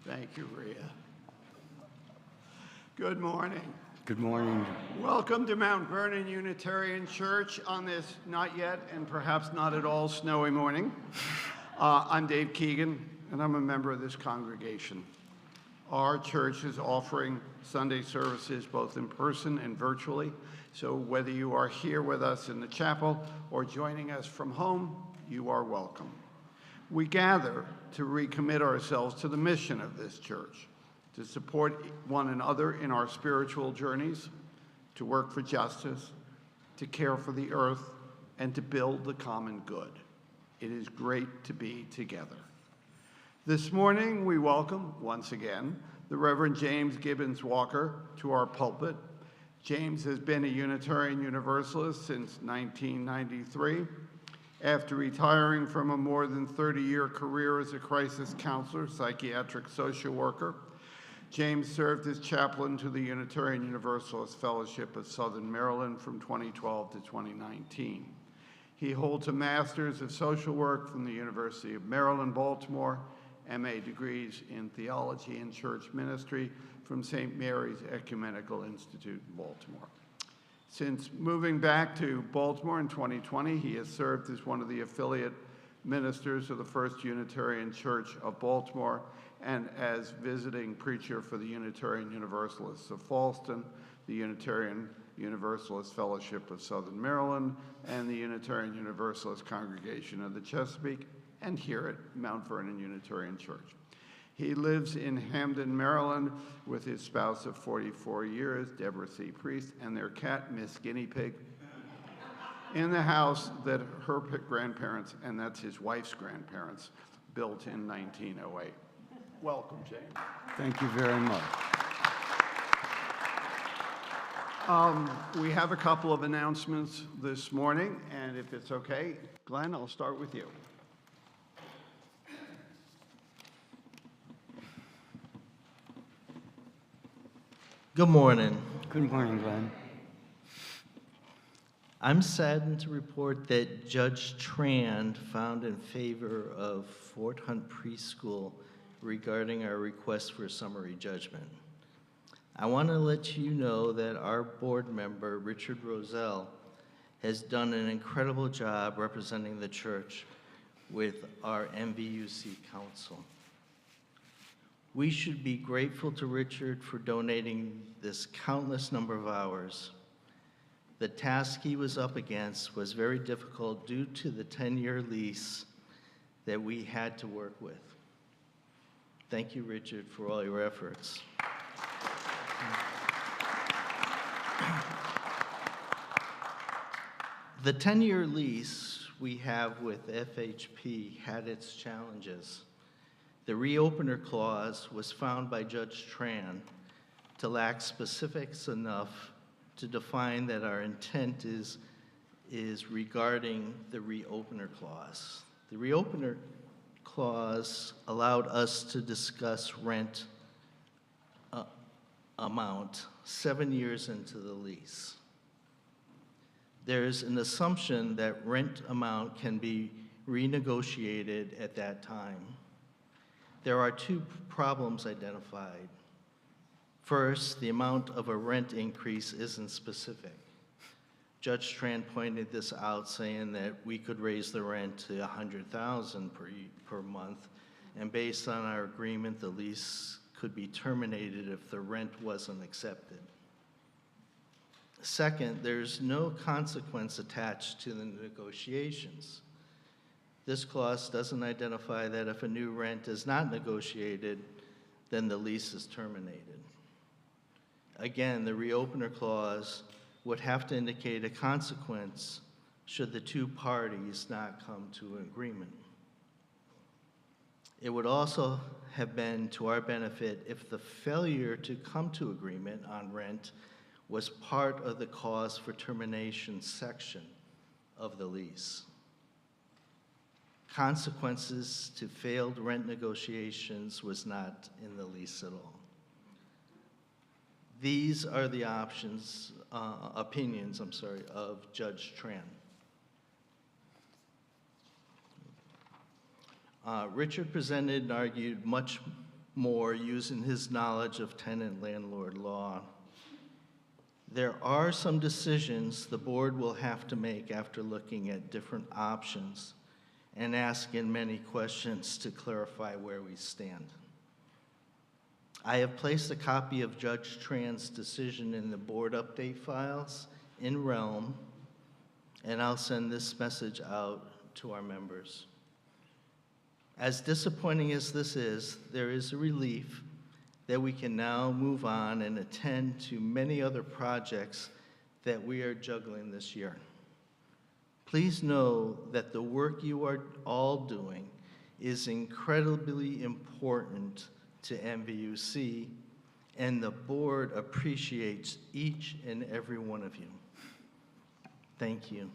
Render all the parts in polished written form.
Thank you, Rhea. Good morning. Good morning. Welcome to Mount Vernon Unitarian Church on this not yet and perhaps not at all snowy morning. I'm Dave Keegan, and I'm a member of this congregation. Our church is offering Sunday services both in person and virtually, so whether you are here with us in the chapel or joining us from home, you are welcome. We gather to recommit ourselves to the mission of this church, to support one another in our spiritual journeys, to work for justice, to care for the earth, and to build the common good. It is great to be together. This morning, we welcome, once again, the Reverend James Gibbons Walker to our pulpit. James has been a Unitarian Universalist since 1993. After retiring from a more than 30-year career as a crisis counselor, psychiatric social worker, James served as chaplain to the Unitarian Universalist Fellowship of Southern Maryland from 2012 to 2019. He holds a Master's of Social Work from the University of Maryland, Baltimore, MA degrees in Theology and Church Ministry from St. Mary's Ecumenical Institute in Baltimore. Since moving back to Baltimore in 2020, he has served as one of the affiliate ministers of the First Unitarian Church of Baltimore and as visiting preacher for the Unitarian Universalists of Fallston, the Unitarian Universalist Fellowship of Southern Maryland, and the Unitarian Universalist Congregation of the Chesapeake, and here at Mount Vernon Unitarian Church. He lives in Hamden, Maryland, with his spouse of 44 years, Deborah C. Priest, and their cat, Miss Guinea Pig, in the house that her grandparents, and that's his wife's grandparents, built in 1908. Welcome, James. Thank you very much. We have a couple of announcements this morning, and if it's okay, Glenn, I'll start with you. Good morning. Good morning, Glenn. I'm saddened to report that Judge Tran found in favor of Fort Hunt Preschool regarding our request for summary judgment. I want to let you know that our board member, Richard Roselle, has done an incredible job representing the church with our MVUC council. We should be grateful to Richard for donating this countless number of hours. The task he was up against was very difficult due to the 10-year lease that we had to work with. Thank you, Richard, for all your efforts. The 10-year lease we have with FHP had its challenges. The reopener clause was found by Judge Tran to lack specifics enough to define that our intent is regarding the reopener clause. The reopener clause allowed us to discuss rent amount 7 years into the lease. There's an assumption that rent amount can be renegotiated at that time. There are two problems identified. First, the amount of a rent increase isn't specific. Judge Tran pointed this out, saying that we could raise the rent to $100,000 per month, and based on our agreement, the lease could be terminated if the rent wasn't accepted. Second, there's no consequence attached to the negotiations. This clause doesn't identify that if a new rent is not negotiated, then the lease is terminated. Again, the reopener clause would have to indicate a consequence should the two parties not come to an agreement. It would also have been to our benefit if the failure to come to agreement on rent was part of the cause for termination section of the lease. Consequences to failed rent negotiations was not in the lease at all. These are the opinions, of Judge Tran. Richard presented and argued much more using his knowledge of tenant-landlord law. There are some decisions the board will have to make after looking at different options and asking many questions to clarify where we stand. I have placed a copy of Judge Tran's decision in the board update files in Realm, and I'll send this message out to our members. As disappointing as this is, there is a relief that we can now move on and attend to many other projects that we are juggling this year. Please know that the work you are all doing is incredibly important to MVUC, and the board appreciates each and every one of you. Thank you.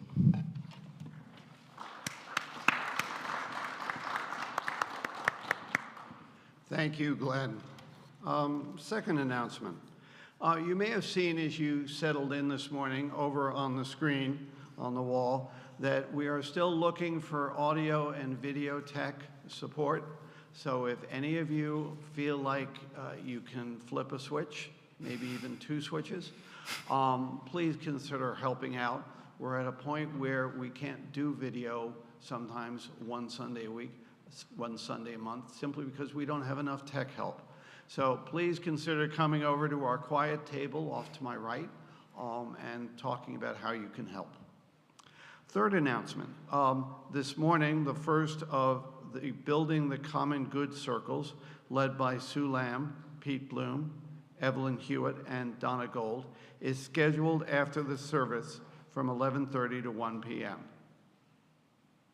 Thank you, Glenn. Second announcement. You may have seen as you settled in this morning over on the screen on the wall that we are still looking for audio and video tech support. So if any of you feel like you can flip a switch, maybe even two switches, please consider helping out. We're at a point where we can't do video sometimes one Sunday a week, one Sunday a month, simply because we don't have enough tech help. So please consider coming over to our quiet table off to my right and talking about how you can help. Third announcement. This morning, the first of the Building the Common Good Circles, led by Sue Lamb, Pete Bloom, Evelyn Hewitt, and Donna Gold, is scheduled after the service from 11:30 to 1 p.m.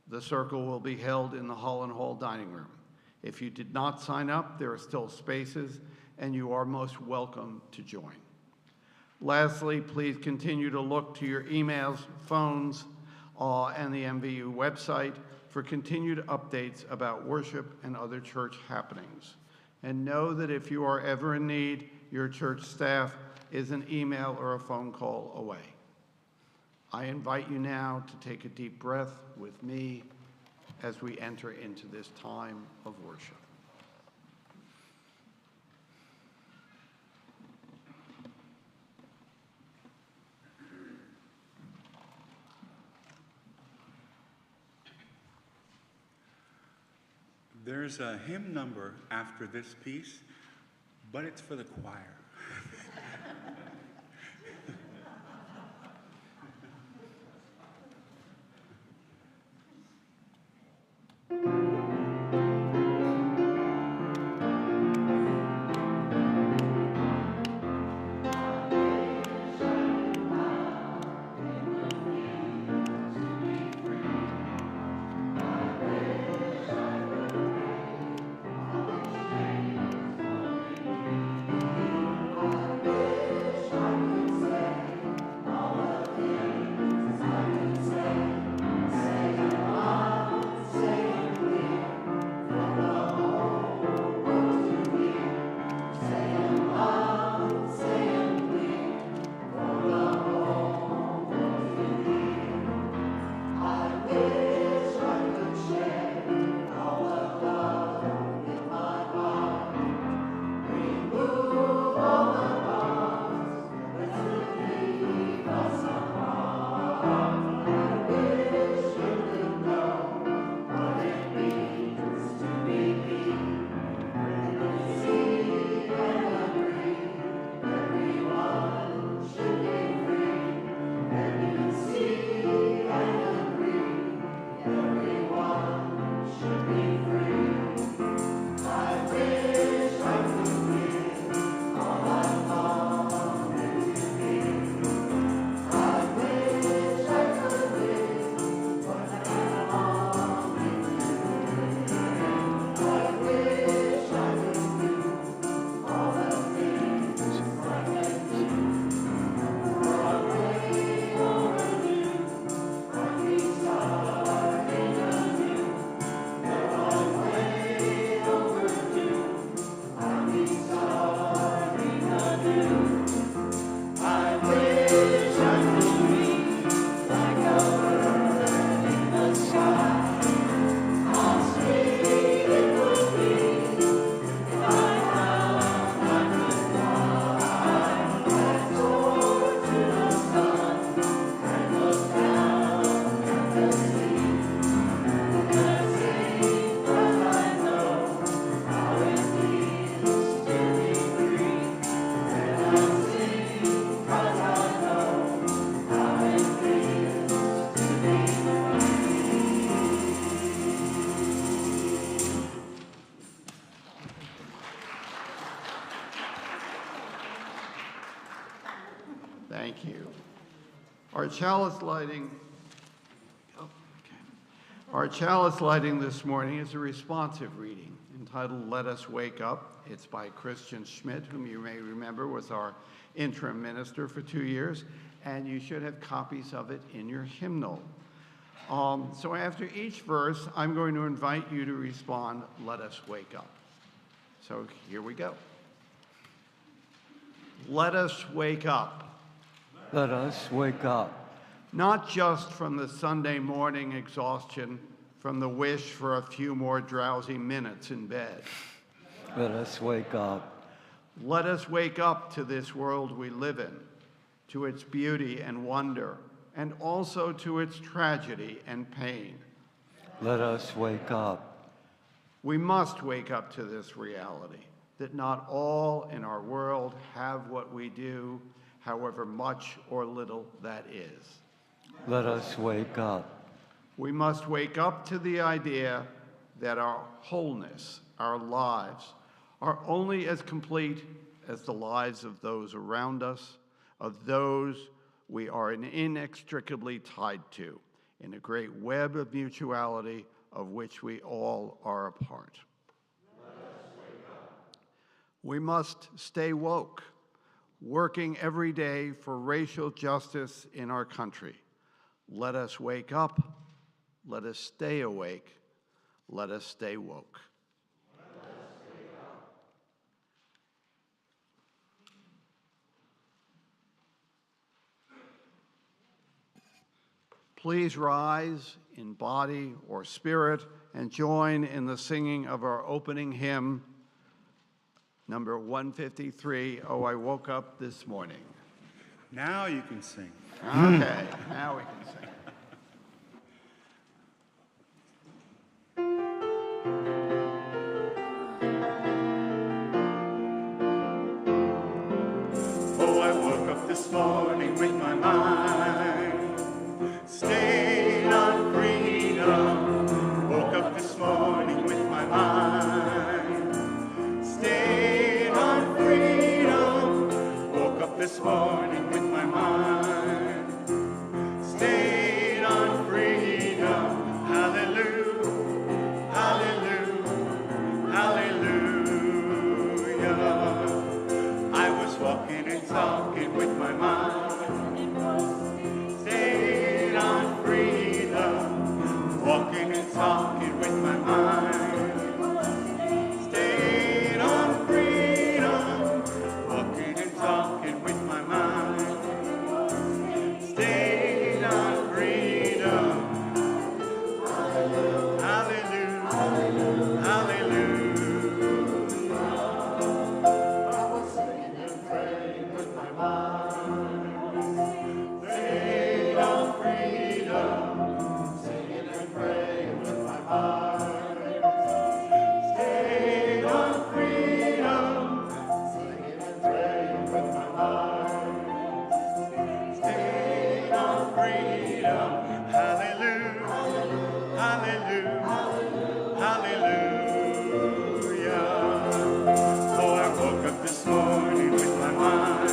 The circle will be held in the Holland Hall dining room. If you did not sign up, there are still spaces, and you are most welcome to join. Lastly, please continue to look to your emails, phones, and the MVU website for continued updates about worship and other church happenings. And know that if you are ever in need, your church staff is an email or a phone call away. I invite you now to take a deep breath with me as we enter into this time of worship. There's a hymn number after this piece, but it's for the choir. Our chalice lighting, our chalice lighting this morning is a responsive reading entitled Let Us Wake Up. It's by Christian Schmidt, whom you may remember was our interim minister for 2 years, and you should have copies of it in your hymnal. So after each verse, I'm going to invite you to respond, let us wake up. So here we go. Let us wake up. Let us wake up. Not just from the Sunday morning exhaustion, from the wish for a few more drowsy minutes in bed. Let us wake up. Let us wake up to this world we live in, to its beauty and wonder, and also to its tragedy and pain. Let us wake up. We must wake up to this reality, that not all in our world have what we do, however much or little that is. Let us wake up. We must wake up to the idea that our wholeness, our lives, are only as complete as the lives of those around us, of those we are inextricably tied to, in a great web of mutuality of which we all are a part. Let us wake up. We must stay woke, working every day for racial justice in our country. Let us wake up. Let us stay awake. Let us stay woke. Let us wake up. Please rise in body or spirit and join in the singing of our opening hymn, number 153, Oh, I Woke Up This Morning. Now you can sing. Okay, now we can sing. Oh, I woke up this morning with my mind stayed on freedom. Woke up this morning with my mind stayed on freedom. Woke up this morning with my mind stayed on freedom. Hallelujah, hallelujah, hallelujah. I was walking and talking with my mind stayed on freedom. Walking and talking with my mind stayed on freedom. Walking and talking with my mind stayed on freedom. Hallelujah, hallelujah, hallelujah. I was singing and praying with my mind stayed on freedom. Singing and praying with my mind stayed on freedom. Singing and praying with my mind stayed on freedom. Hallelujah, hallelujah, hallelujah. Oh, I woke up this morning with my mind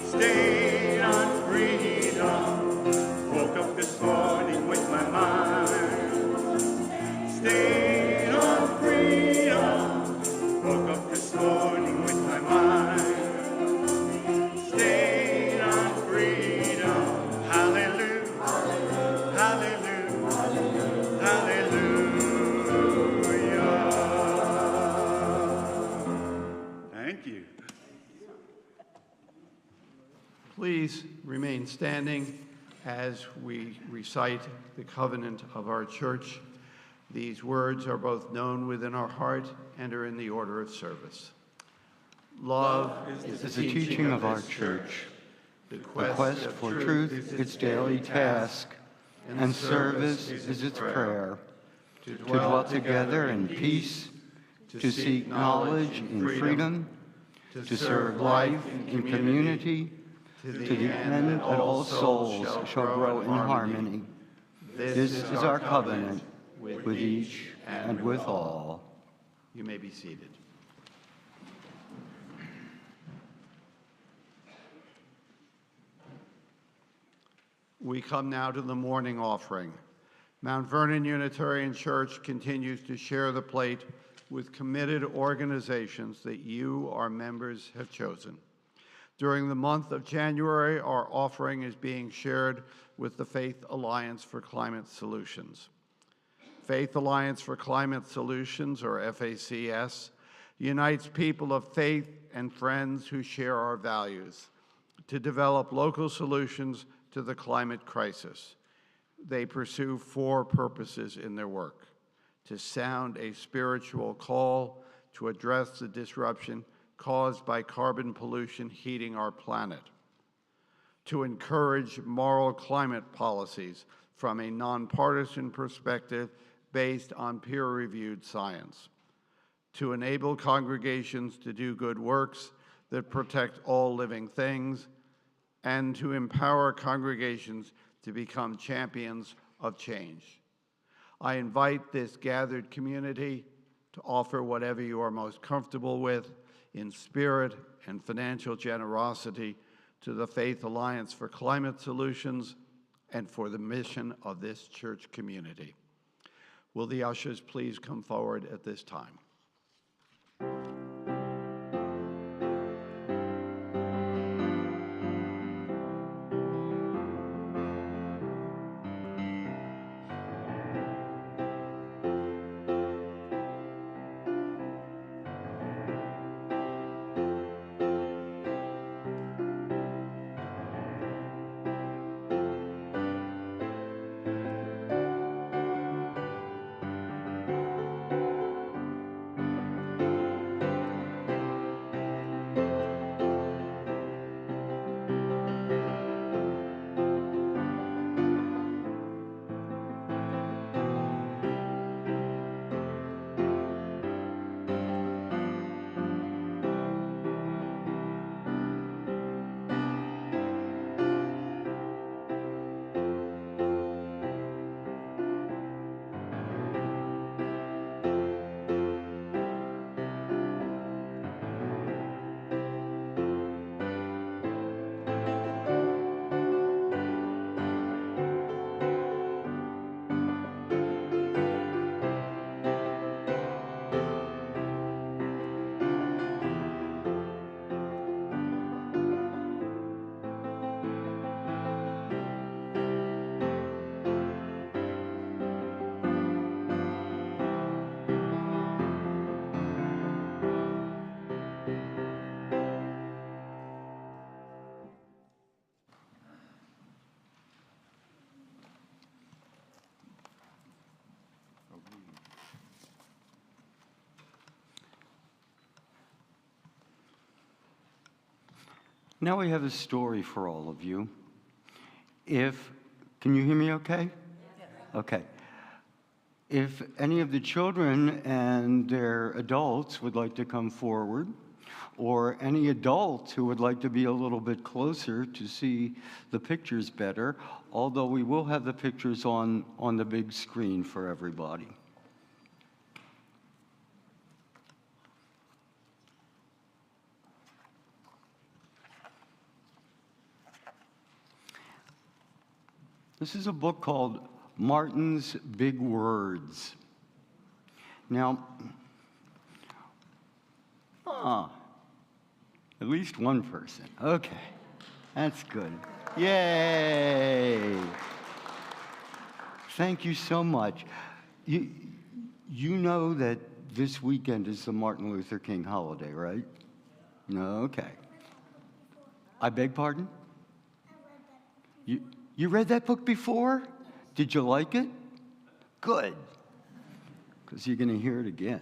stayed on freedom. Woke up this morning with my mind stayed on freedom. Woke up this morning with my mind stayed on freedom. Hallelujah, hallelujah, hallelujah. Thank you. Please remain standing as we recite the covenant of our church. These words are both known within our heart and are in the order of service. Love is It's the teaching of our church. The quest for truth its daily task, and service is its prayer. To dwell together in peace, to seek knowledge in freedom, to serve life in community, to the end that all souls shall grow in harmony. This is our covenant with each and with all. You may be seated. We come now to the morning offering. Mount Vernon Unitarian Church continues to share the plate with committed organizations that you, our members, have chosen. During the month of January, our offering is being shared with the Faith Alliance for Climate Solutions. Faith Alliance for Climate Solutions, or FACS, unites people of faith and friends who share our values to develop local solutions to the climate crisis. They pursue 4 purposes in their work: to sound a spiritual call, to address the disruption caused by carbon pollution heating our planet, to encourage moral climate policies from a nonpartisan perspective based on peer-reviewed science, to enable congregations to do good works that protect all living things, and to empower congregations to become champions of change. I invite this gathered community to offer whatever you are most comfortable with in spirit and financial generosity to the Faith Alliance for Climate Solutions and for the mission of this church community. Will the ushers please come forward at this time? Now we have a story for all of you. Can you hear me okay? Yes. Okay. If any of the children and their adults would like to come forward, or any adults who would like to be a little bit closer to see the pictures better, although we will have the pictures on the big screen for everybody. This is a book called Martin's Big Words. Now, at least one person. Okay, that's good. Yay! Thank you so much. You know that this weekend is the Martin Luther King holiday, right? No, okay. I beg pardon? You read that book before? Did you like it? Good, because you're going to hear it again.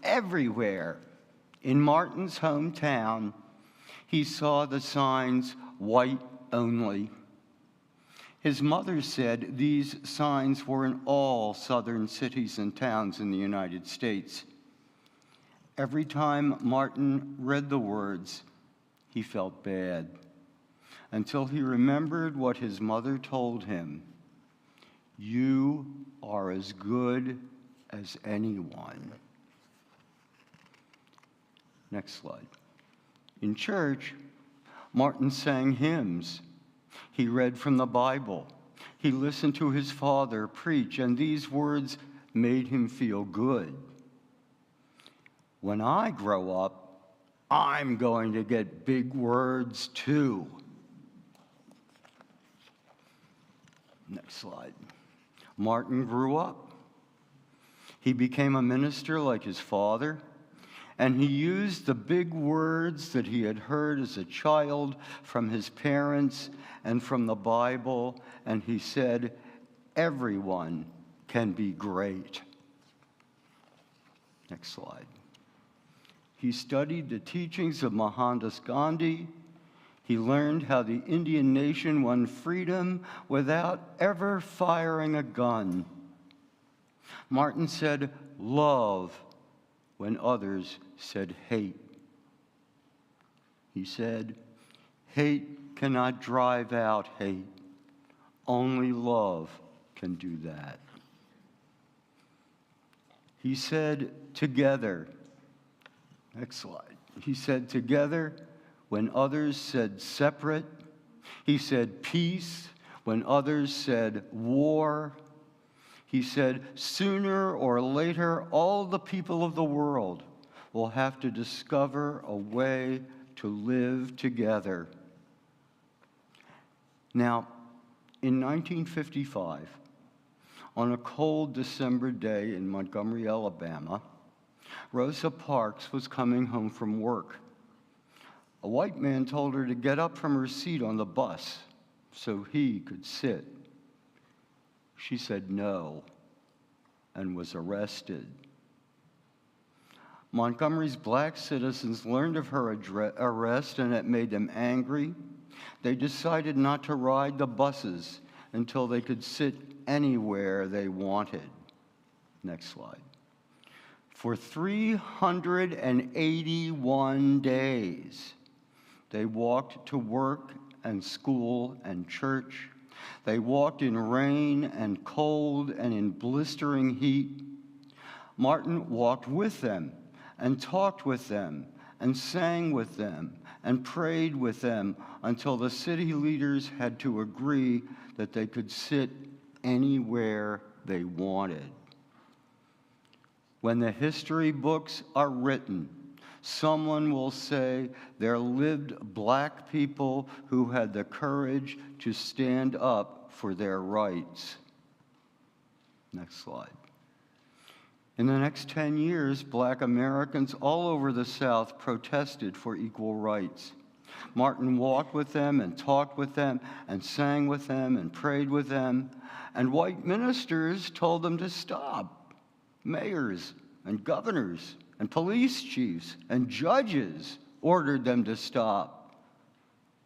Everywhere in Martin's hometown, he saw the signs, white only. His mother said these signs were in all southern cities and towns in the United States. Every time Martin read the words, he felt bad, until he remembered what his mother told him. You are as good as anyone. Next slide. In church, Martin sang hymns. He read from the Bible. He listened to his father preach, and these words made him feel good. When I grow up, I'm going to get big words too. Next slide. Martin grew up. He became a minister like his father, and he used the big words that he had heard as a child from his parents and from the Bible, and he said, everyone can be great. Next slide. He studied the teachings of Mohandas Gandhi. He learned how the Indian nation won freedom without ever firing a gun. Martin said love when others said hate. He said, hate cannot drive out hate. Only love can do that. He said together. Next slide. He said together when others said separate. He said peace when others said war. He said sooner or later all the people of the world will have to discover a way to live together. Now, in 1955, on a cold December day in Montgomery, Alabama, Rosa Parks was coming home from work. A white man told her to get up from her seat on the bus so he could sit. She said no and was arrested. Montgomery's black citizens learned of her arrest, and it made them angry. They decided not to ride the buses until they could sit anywhere they wanted. Next slide. For 381 days, they walked to work and school and church. They walked in rain and cold and in blistering heat. Martin walked with them and talked with them and sang with them and prayed with them until the city leaders had to agree that they could sit anywhere they wanted. When the history books are written, someone will say there lived black people who had the courage to stand up for their rights. Next slide. In the next 10 years, black Americans all over the South protested for equal rights. Martin walked with them and talked with them and sang with them and prayed with them, and white ministers told them to stop. Mayors and governors and police chiefs and judges ordered them to stop,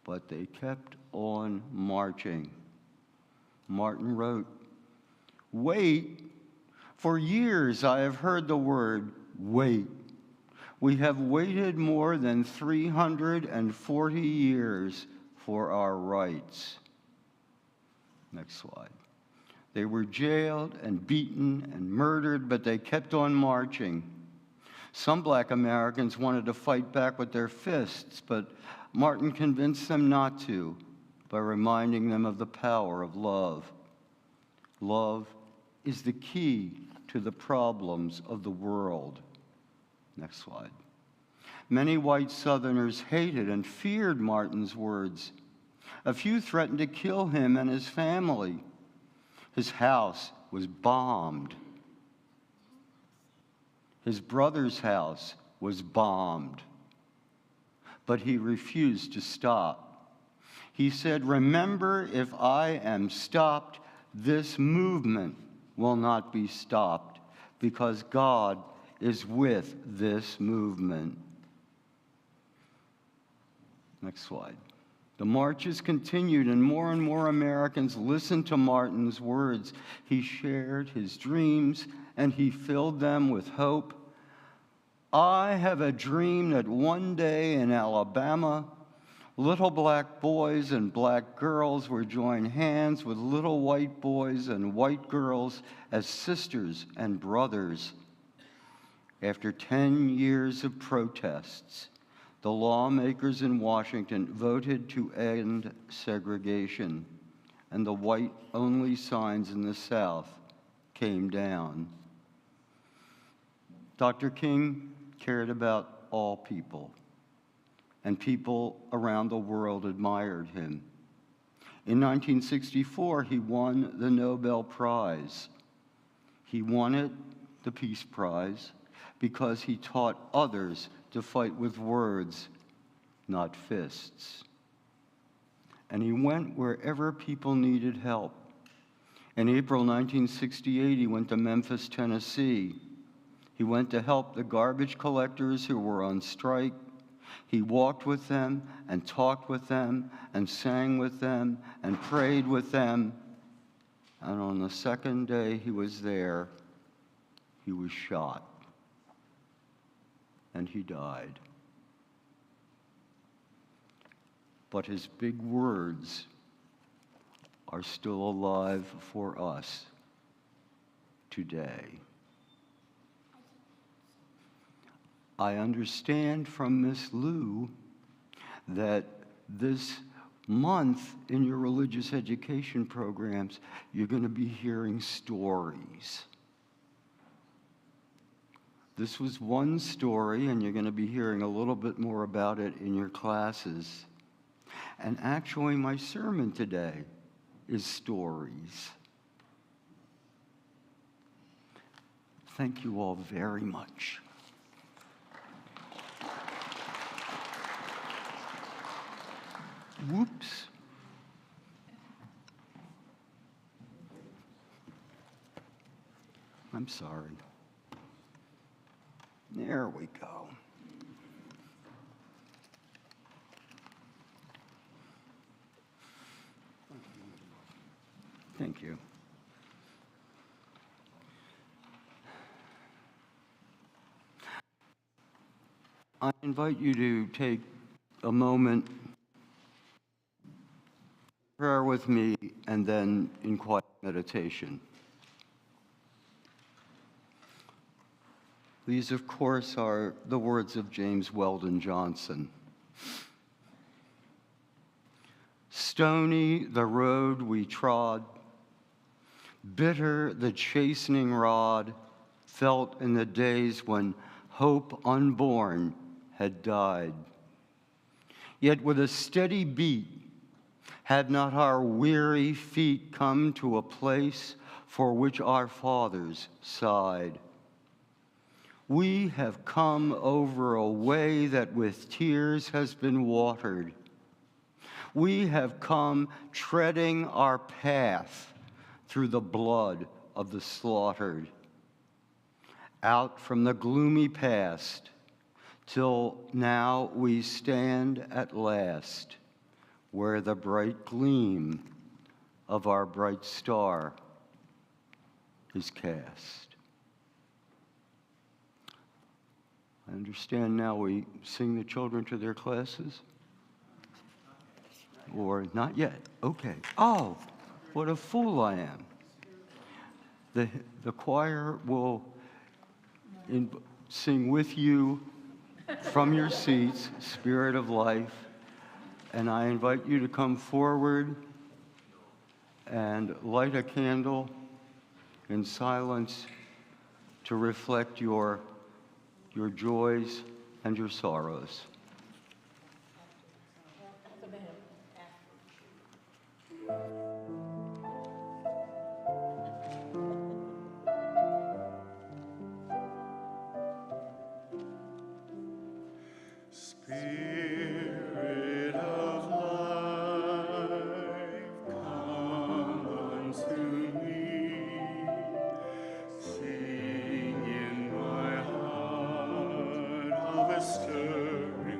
but they kept on marching. Martin wrote, "Wait. For years I have heard the word wait. We have waited more than 340 years for our rights." Next slide. They were jailed and beaten and murdered, but they kept on marching. Some black Americans wanted to fight back with their fists, but Martin convinced them not to by reminding them of the power of love. Love is the key to the problems of the world. Next slide. Many white Southerners hated and feared Martin's words. A few threatened to kill him and his family. His house was bombed. His brother's house was bombed. But he refused to stop. He said, "Remember, if I am stopped, this movement will not be stopped, because God is with this movement." Next slide. The marches continued, and more Americans listened to Martin's words. He shared his dreams, and he filled them with hope. I have a dream that one day in Alabama, little black boys and black girls will join hands with little white boys and white girls as sisters and brothers. After 10 years of protests, the lawmakers in Washington voted to end segregation, and the white-only signs in the South came down. Dr. King cared about all people, and people around the world admired him. In 1964, he won the Nobel Prize. He won it, the Peace Prize, because he taught others to fight with words, not fists. And he went wherever people needed help. In April 1968, he went to Memphis, Tennessee. He went to help the garbage collectors who were on strike. He walked with them and talked with them and sang with them and prayed with them. And on the second day he was there, he was shot. And he died. But his big words are still alive for us today. I understand from Miss Lou that this month in your religious education programs, you're going to be hearing stories. This was one story, and you're going to be hearing a little bit more about it in your classes. And actually, my sermon today is stories. Thank you all very much. Whoops. I'm sorry. There we go. Thank you. I invite you to take a moment, prayer with me, and then in quiet meditation. These, of course, are the words of James Weldon Johnson. Stony the road we trod, bitter the chastening rod, felt in the days when hope unborn had died. Yet with a steady beat, had not our weary feet come to a place for which our fathers sighed. We have come over a way that with tears has been watered. We have come treading our path through the blood of the slaughtered. Out from the gloomy past, till now we stand at last, where the bright gleam of our bright star is cast. I understand now we sing the children to their classes? Or not yet? Okay. Oh, what a fool I am. The choir will sing with you from your seats, Spirit of Life, and I invite you to come forward and light a candle in silence to reflect your joys and your sorrows. Spirit of life, come unto me. Sing in my heart of a stirring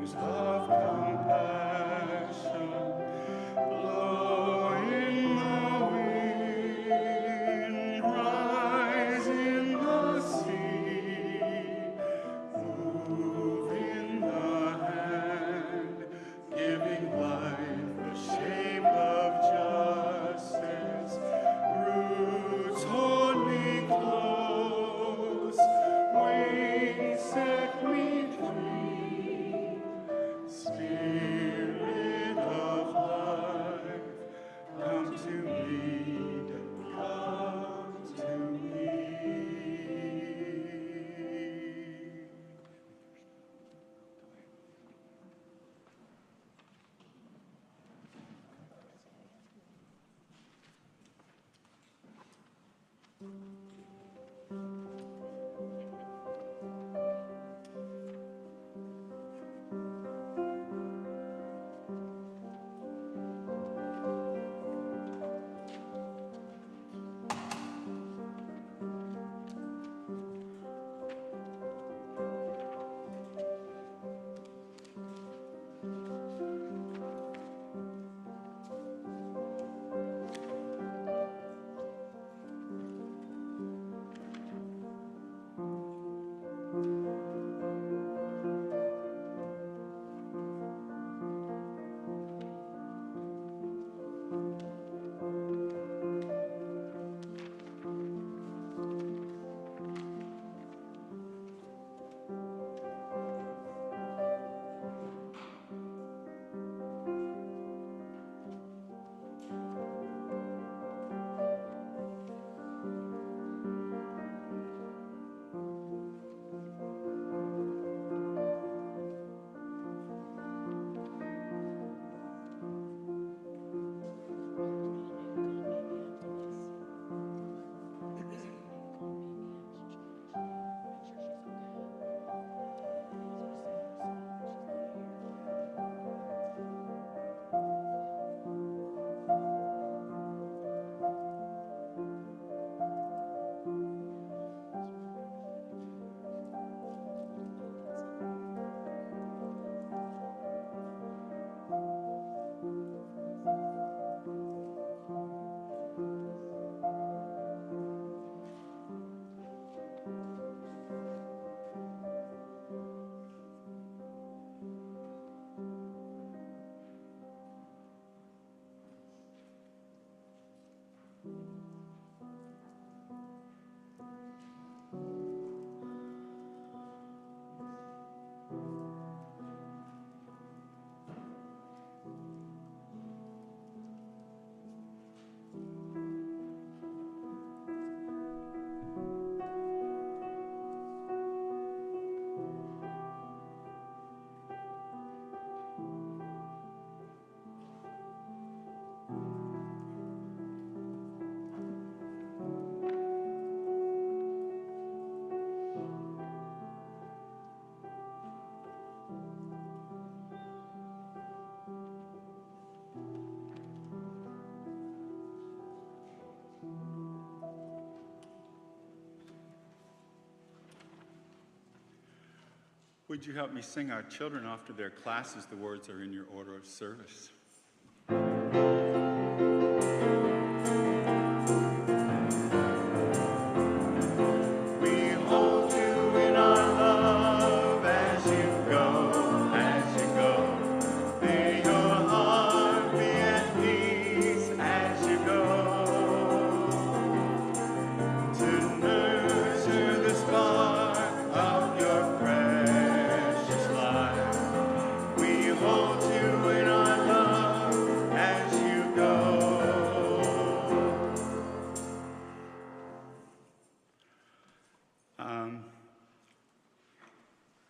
Would you help me sing our children off to their classes? The words are in your order of service.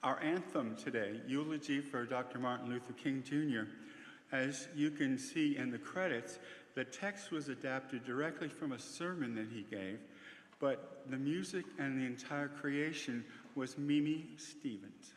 Our anthem today, Eulogy for Dr. Martin Luther King, Jr., as you can see in the credits, the text was adapted directly from a sermon that he gave, but the music and the entire creation was Mimi Stevens.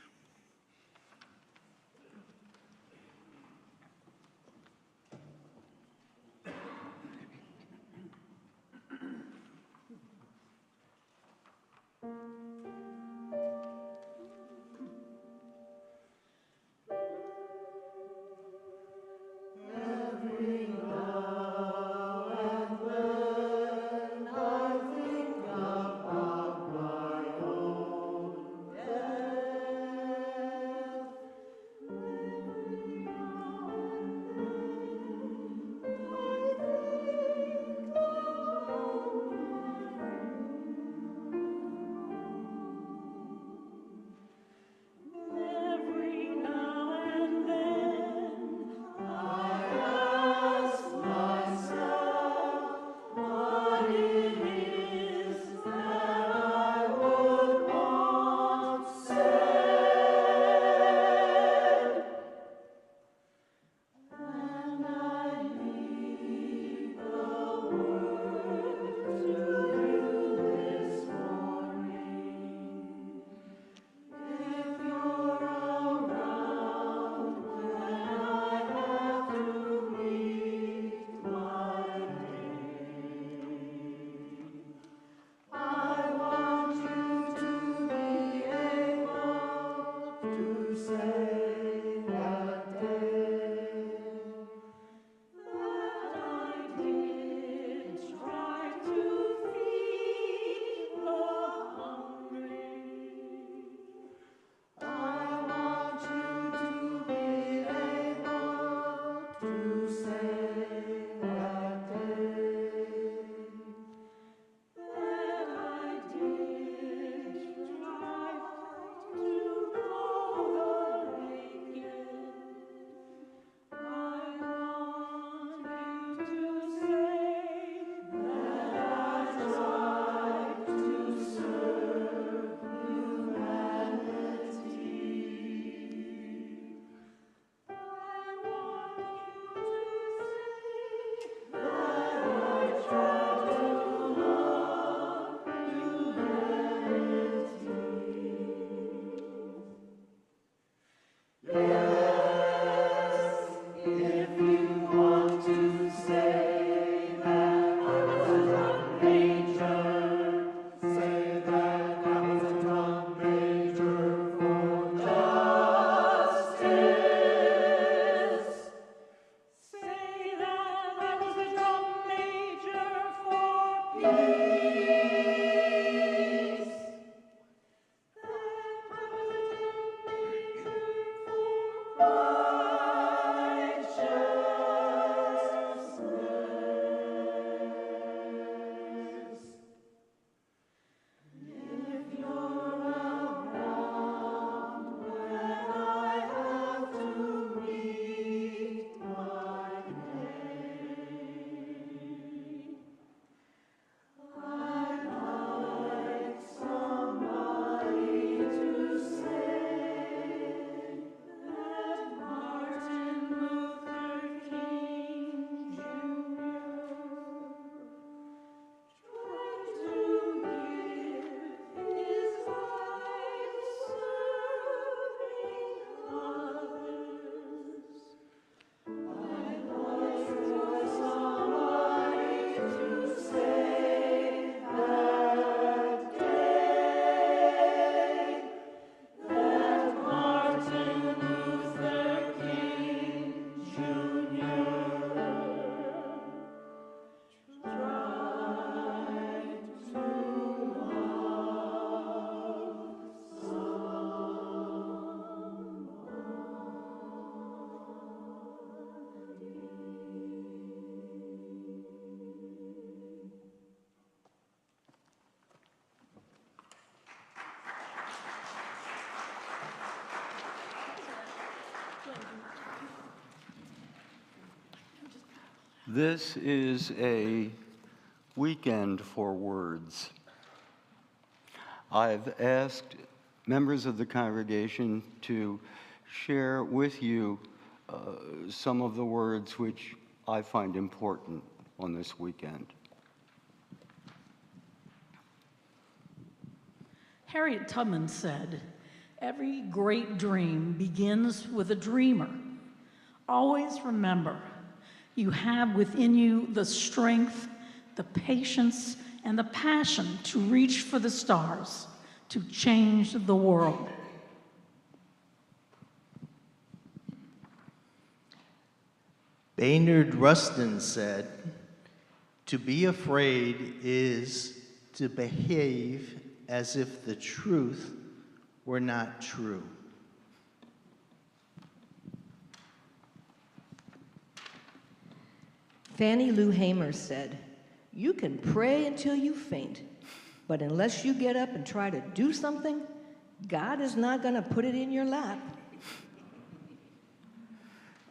This is a weekend for words. I've asked members of the congregation to share with you some of the words which I find important on this weekend. Harriet Tubman said, "Every great dream begins with a dreamer. Always remember, you have within you the strength, the patience, and the passion to reach for the stars, to change the world." Baynard Rustin said, "To be afraid is to behave as if the truth were not true." Fannie Lou Hamer said, "You can pray until you faint, but unless you get up and try to do something, God is not going to put it in your lap."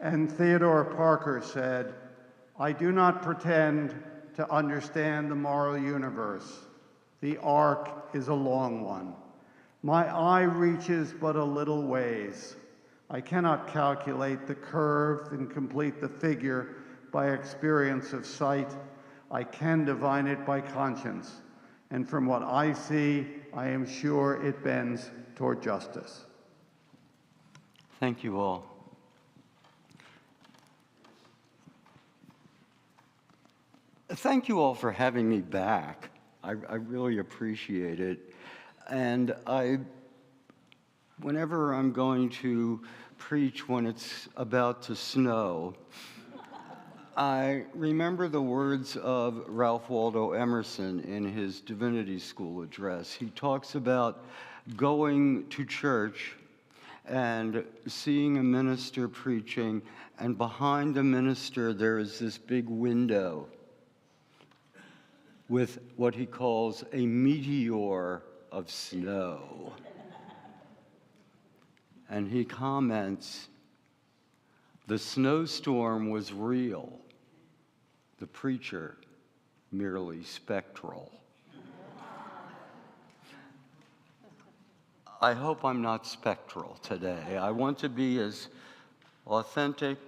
And Theodore Parker said, "I do not pretend to understand the moral universe. The arc is a long one. My eye reaches but a little ways. I cannot calculate the curve and complete the figure by experience of sight. I can divine it by conscience. And from what I see, I am sure it bends toward justice." Thank you all. Thank you all for having me back. I really appreciate it. And whenever I'm going to preach when it's about to snow, I remember the words of Ralph Waldo Emerson in his Divinity School address. He talks about going to church and seeing a minister preaching, and behind the minister there is this big window with what he calls a meteor of snow. And he comments, "The snowstorm was real, the preacher merely spectral." I hope I'm not spectral today. I want to be as authentic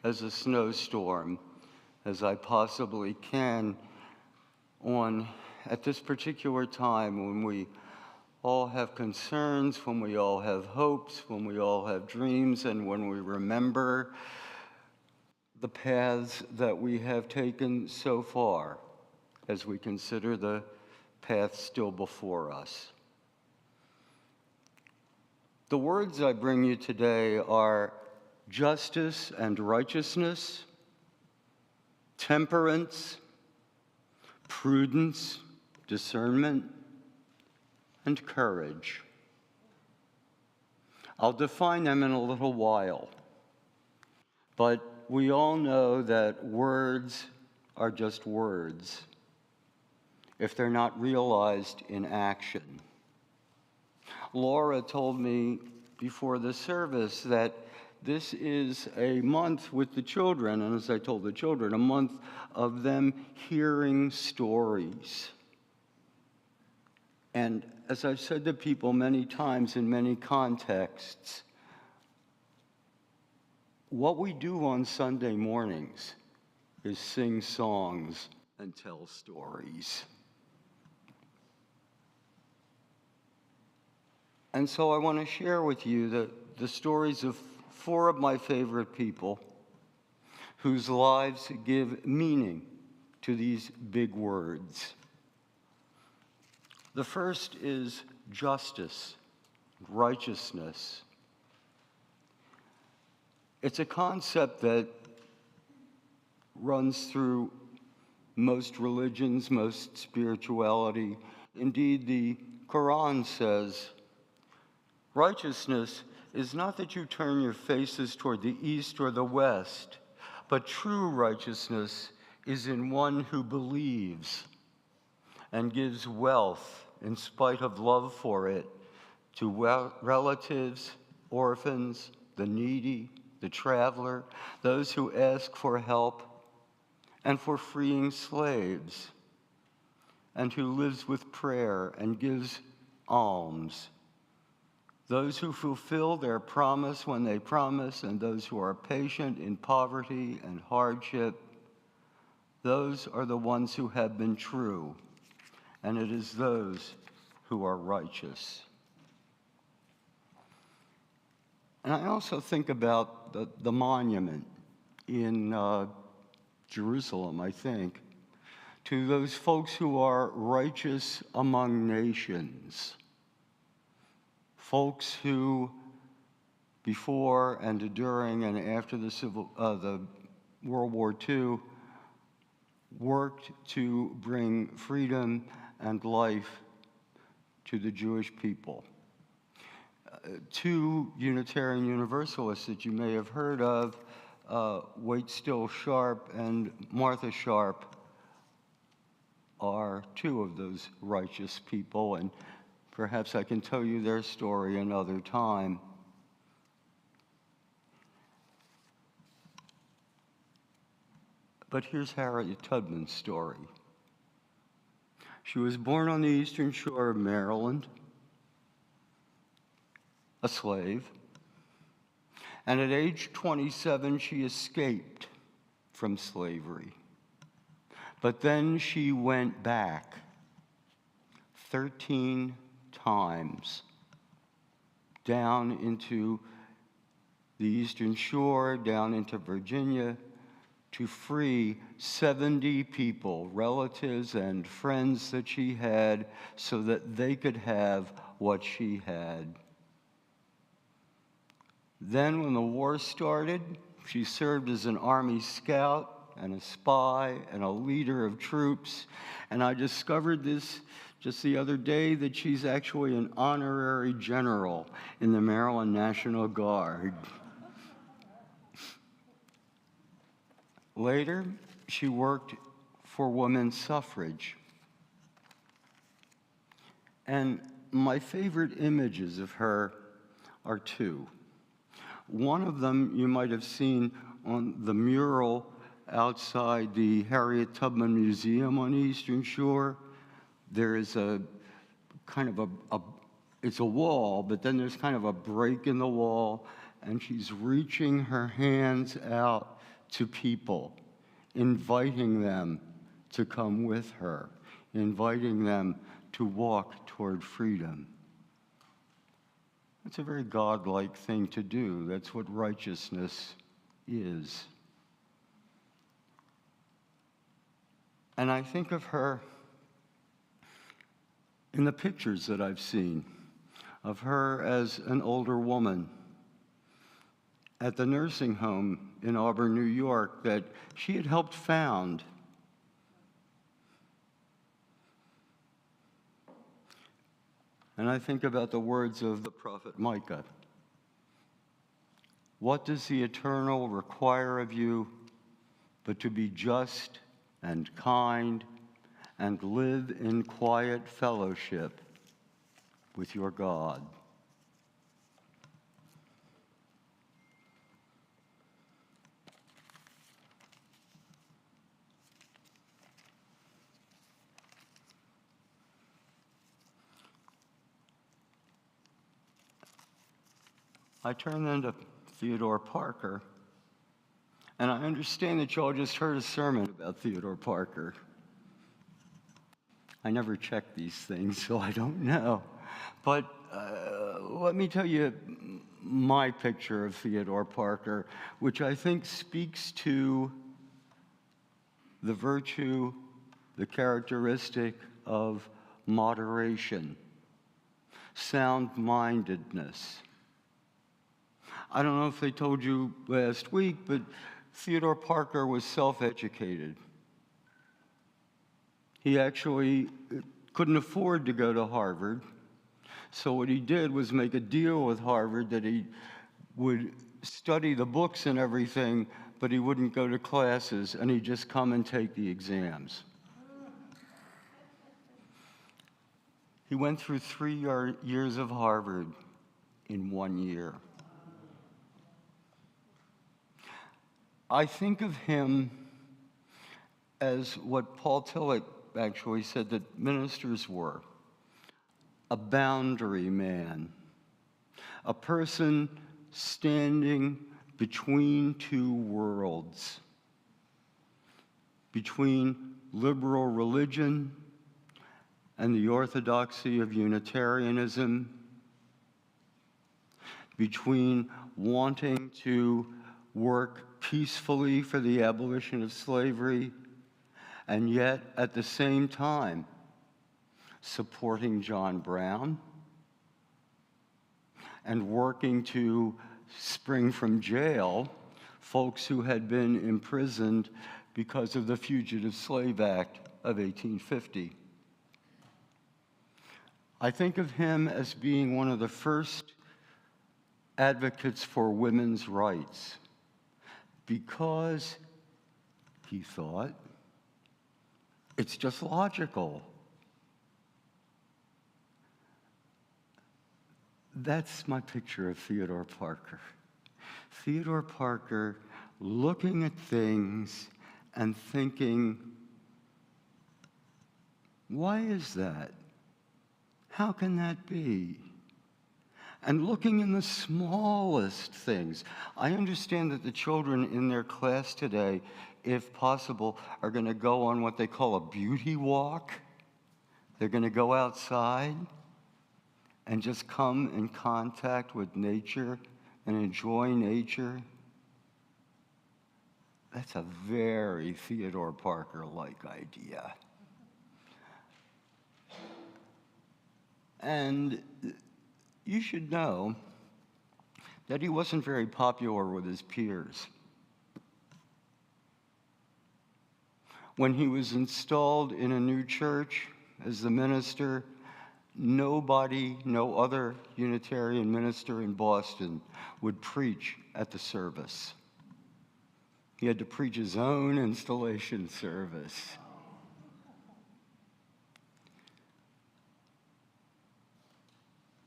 as a snowstorm as I possibly can at this particular time when we all have concerns, when we all have hopes, when we all have dreams, and when we remember the paths that we have taken so far as we consider the path still before us. The words I bring you today are justice and righteousness, temperance, prudence, discernment, and courage. I'll define them in a little while, but we all know that words are just words if they're not realized in action. Laura told me before the service that this is a month with the children, and as I told the children, a month of them hearing stories. And as I've said to people many times in many contexts, what we do on Sunday mornings is sing songs and tell stories. And so I want to share with you the stories of 4 of my favorite people whose lives give meaning to these big words. The first is justice, righteousness. It's a concept that runs through most religions, most spirituality. Indeed, the Quran says, righteousness is not that you turn your faces toward the east or the west, but true righteousness is in one who believes and gives wealth in spite of love for it to relatives, orphans, the needy, the traveler, those who ask for help, and for freeing slaves, and who lives with prayer and gives alms. Those who fulfill their promise when they promise, and those who are patient in poverty and hardship, those are the ones who have been true, and it is those who are righteous. And I also think about the monument in Jerusalem, I think, to those folks who are righteous among nations, folks who, before and during and after the World War II, worked to bring freedom and life to the Jewish people. Two Unitarian Universalists that you may have heard of, Waite Still Sharp and Martha Sharp, are two of those righteous people, and perhaps I can tell you their story another time. But here's Harriet Tubman's story. She was born on the Eastern Shore of Maryland, a slave, and at age 27, she escaped from slavery. But then she went back 13 times down into the Eastern Shore, down into Virginia, to free 70 people, relatives and friends that she had, so that they could have what she had. Then when the war started, she served as an Army scout and a spy and a leader of troops. And I discovered this just the other day, that she's actually an honorary general in the Maryland National Guard. Later, she worked for women's suffrage. And my favorite images of her are two. One of them you might have seen on the mural outside the Harriet Tubman Museum on the Eastern Shore. There is a kind of it's a wall, but then there's kind of a break in the wall, and she's reaching her hands out to people, inviting them to come with her, inviting them to walk toward freedom. That's a very godlike thing to do. That's what righteousness is. And I think of her in the pictures that I've seen of her as an older woman at the nursing home in Auburn, New York, that she had helped found. And I think about the words of the prophet Micah. What does the Eternal require of you but to be just and kind and live in quiet fellowship with your God? I turn then to Theodore Parker, and I understand that y'all just heard a sermon about Theodore Parker. I never check these things, so I don't know. But let me tell you my picture of Theodore Parker, which I think speaks to the virtue, the characteristic of moderation, sound-mindedness. I don't know if they told you last week, but Theodore Parker was self-educated. He actually couldn't afford to go to Harvard. So what he did was make a deal with Harvard that he would study the books and everything, but he wouldn't go to classes, and he'd just come and take the exams. He went through 3 years of Harvard in 1 year. I think of him as what Paul Tillich actually said that ministers were: a boundary man, a person standing between two worlds, between liberal religion and the orthodoxy of Unitarianism, between wanting to work peacefully for the abolition of slavery and yet at the same time supporting John Brown and working to spring from jail folks who had been imprisoned because of the Fugitive Slave Act of 1850. I think of him as being one of the first advocates for women's rights because he thought it's just logical. That's my picture of Theodore Parker. Theodore Parker looking at things and thinking, why is that? How can that be? And looking in the smallest things. I understand that the children in their class today, if possible, are going to go on what they call a beauty walk. They're going to go outside and just come in contact with nature and enjoy nature. That's a very Theodore Parker-like idea. And you should know that he wasn't very popular with his peers. When he was installed in a new church as the minister, no other Unitarian minister in Boston would preach at the service. He had to preach his own installation service.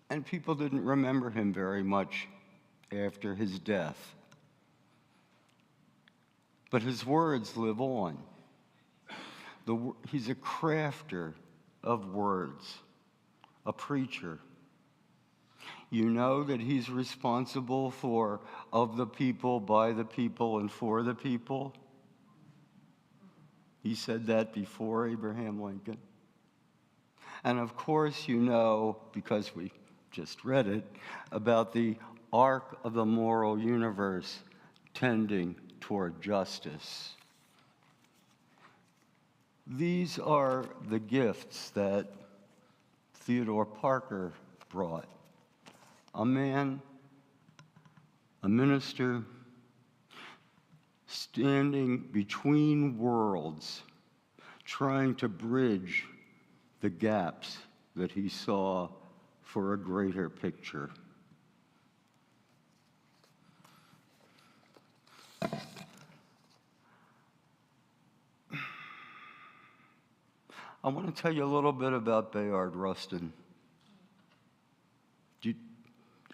And people didn't remember him very much after his death. But his words live on. He's a crafter of words, a preacher. You know that he's responsible for of the people, by the people, and for the people. He said that before Abraham Lincoln. And of course, you know, because we just read it, about the arc of the moral universe tending toward justice. These are the gifts that Theodore Parker brought. A man, a minister, standing between worlds, trying to bridge the gaps that he saw for a greater picture. I want to tell you a little bit about Bayard Rustin.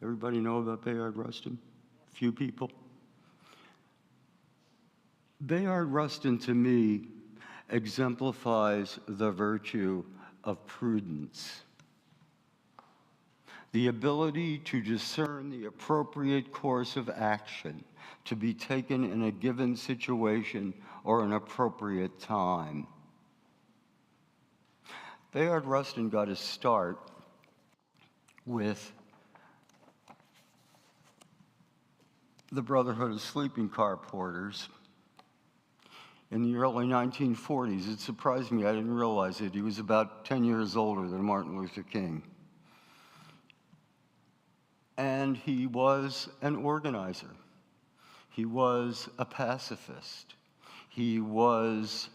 Everybody know about Bayard Rustin? A few people? Bayard Rustin, to me, exemplifies the virtue of prudence. The ability to discern the appropriate course of action to be taken in a given situation or an appropriate time. Bayard Rustin got his start with the Brotherhood of Sleeping Car Porters in the early 1940s. It surprised me, I didn't realize it. He was about 10 years older than Martin Luther King. And he was an organizer. He was a pacifist. He was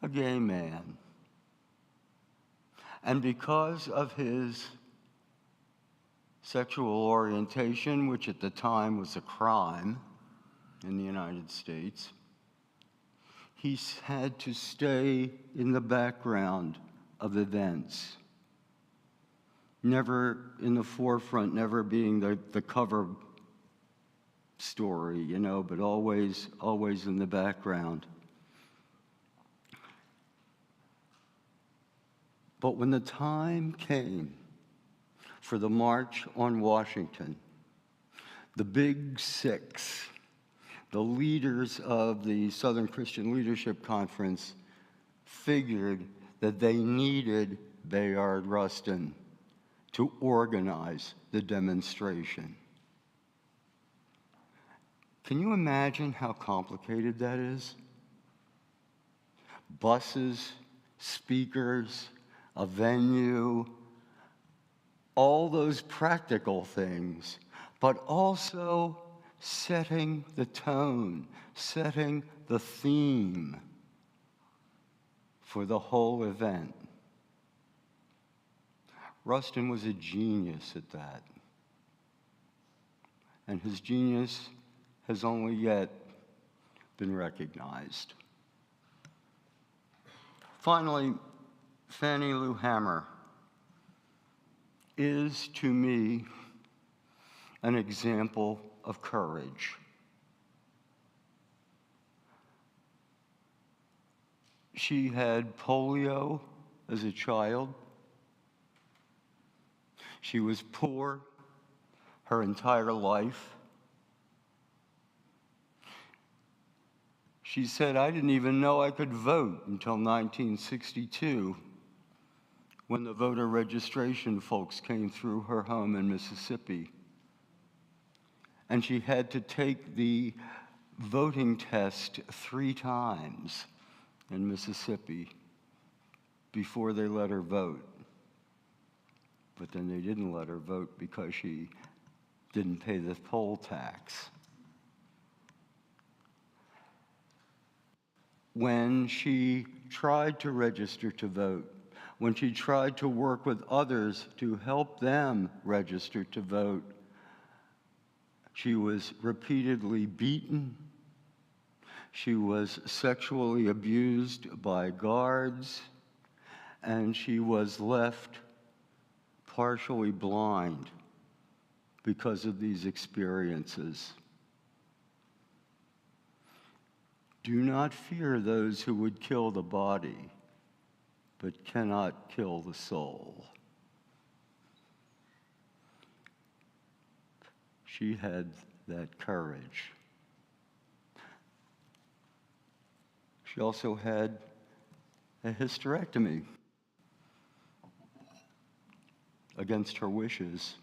a gay man. And because of his sexual orientation, which at the time was a crime in the United States, he had to stay in the background of events, never in the forefront, never being the cover story, but always in the background. But when the time came for the March on Washington, the Big Six, the leaders of the Southern Christian Leadership Conference, figured that they needed Bayard Rustin to organize the demonstration. Can you imagine how complicated that is? Buses, speakers, a venue, all those practical things, but also setting the tone, setting the theme for the whole event. Rustin was a genius at that. And his genius has only yet been recognized. Finally, Fannie Lou Hamer is, to me, an example of courage. She had polio as a child. She was poor her entire life. She said, "I didn't even know I could vote until 1962, when the voter registration folks came through her home in Mississippi. And she had to take the voting test 3 times in Mississippi before they let her vote. But then they didn't let her vote because she didn't pay the poll tax." When she tried to register to vote, when she tried to work with others to help them register to vote, she was repeatedly beaten. She was sexually abused by guards, and she was left partially blind because of these experiences. Do not fear those who would kill the body, but cannot kill the soul. She had that courage. She also had a hysterectomy against her wishes.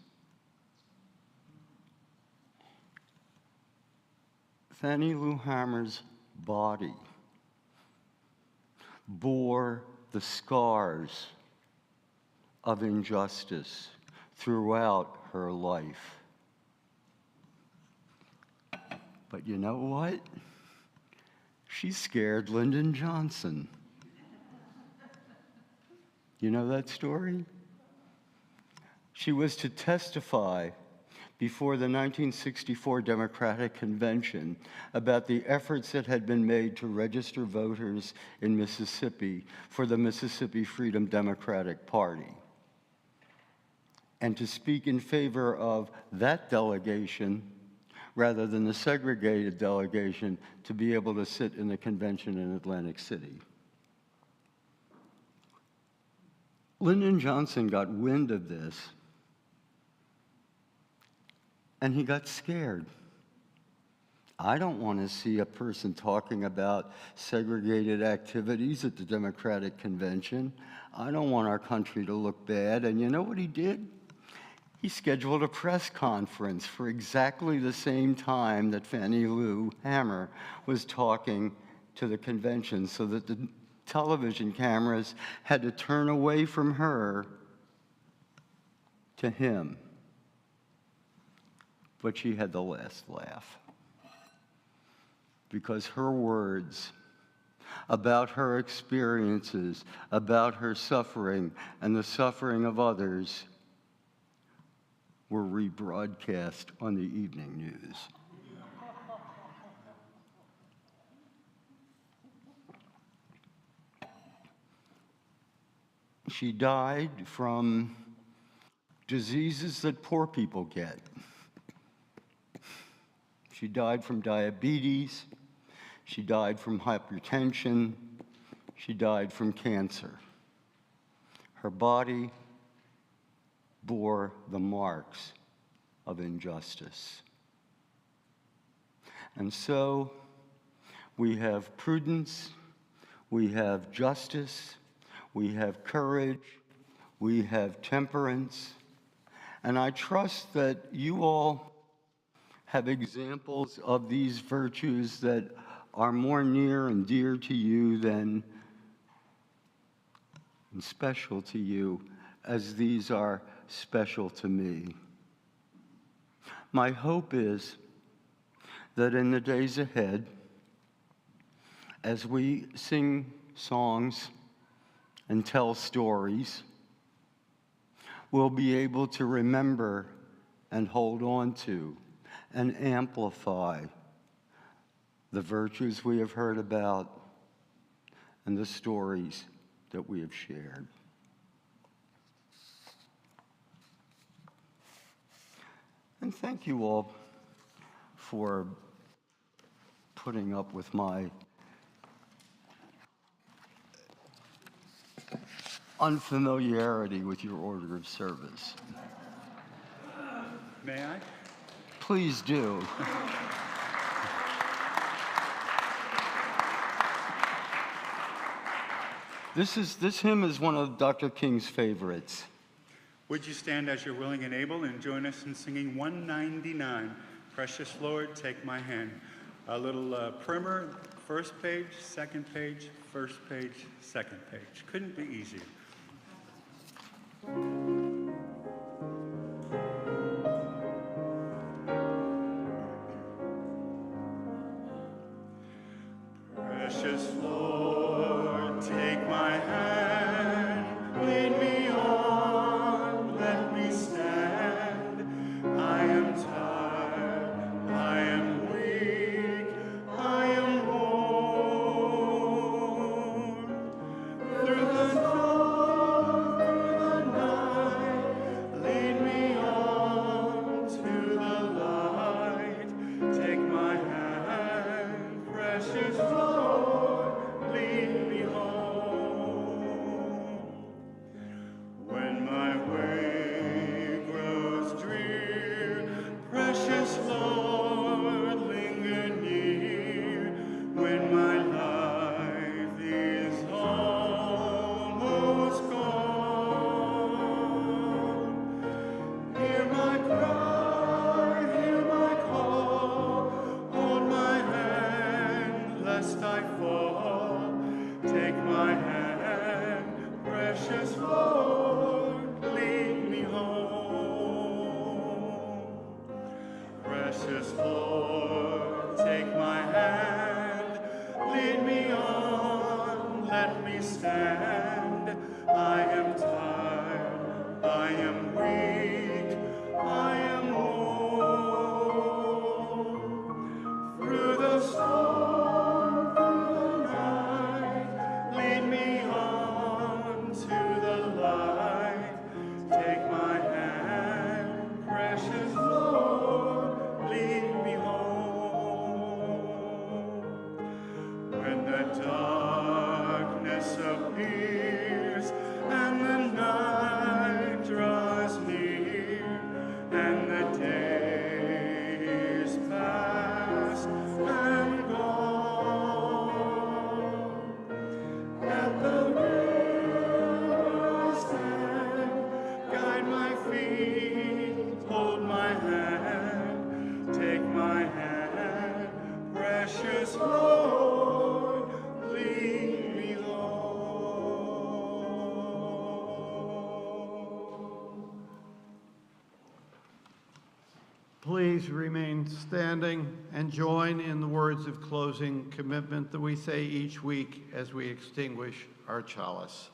Fannie Lou Hamer's body bore the scars of injustice throughout her life. But you know what? She scared Lyndon Johnson. You know that story? She was to testify before the 1964 Democratic Convention about the efforts that had been made to register voters in Mississippi for the Mississippi Freedom Democratic Party, and to speak in favor of that delegation rather than the segregated delegation to be able to sit in the convention in Atlantic City. Lyndon Johnson got wind of this, and he got scared. I don't want to see a person talking about segregated activities at the Democratic Convention. I don't want our country to look bad. And you know what he did? He scheduled a press conference for exactly the same time that Fannie Lou Hamer was talking to the convention, so that the television cameras had to turn away from her to him. But she had the last laugh, because her words about her experiences, about her suffering and the suffering of others, were rebroadcast on the evening news. She died from diseases that poor people get. She died from diabetes. She died from hypertension. She died from cancer. Her body bore the marks of injustice. And so we have prudence, we have justice, we have courage, we have temperance, and I trust that you all have examples of these virtues that are more near and dear to you than and special to you as these are special to me. My hope is that in the days ahead, as we sing songs and tell stories, we'll be able to remember and hold on to and amplify the virtues we have heard about and the stories that we have shared. And thank you all for putting up with my unfamiliarity with your order of service. May I? Please do. This hymn is one of Dr. King's favorites. Would you stand as you're willing and able and join us in singing 199, Precious Lord, Take My Hand. A little primer, first page, second page, first page, second page. Couldn't be easier. Precious Lord, take my hand, lead me on, let me stand. I am tired, I am weak, I am worn. Through the dark, through the night, lead me on to the light. Take my hand, precious Lord, lead me home. When my way grows drear, precious Lord, linger near. When my life is almost gone, hear my cry, hear my call, hold my hand, lest I fall. Take my hand, precious Lord, lead me home. Precious Lord, take my hand, lead me on, let me stand. I am tired, I am weak, I am worn. Through the storm, through the night, lead me on to the light. Take my hand, precious Lord, lead me home. When the darkness appears and the night draws near and the day is past and gone, at the river I stand, guide my feet, hold my hand, take my hand, precious Lord, lead me home. Please remain standing and join in the words of closing commitment that we say each week as we extinguish our chalice.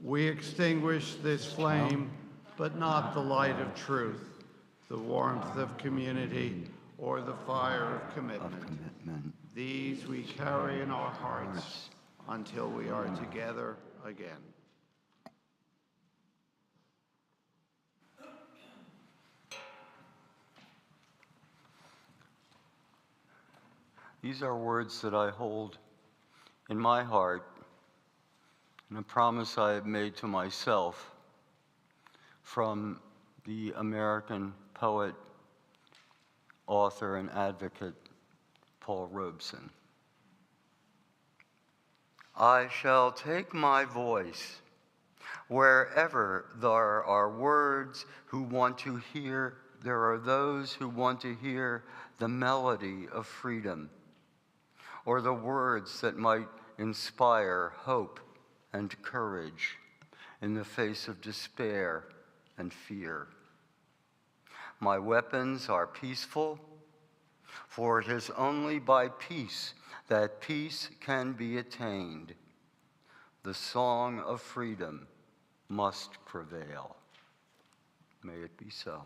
We extinguish this flame, but not the light of truth, the warmth of community, or the fire of commitment. These we carry in our hearts until we are together again. These are words that I hold in my heart and a promise I have made to myself from the American poet, author, and advocate, Paul Robeson. I shall take my voice wherever there are words who want to hear, there are those who want to hear the melody of freedom, or the words that might inspire hope and courage in the face of despair and fear. My weapons are peaceful, for it is only by peace that peace can be attained. The song of freedom must prevail. May it be so.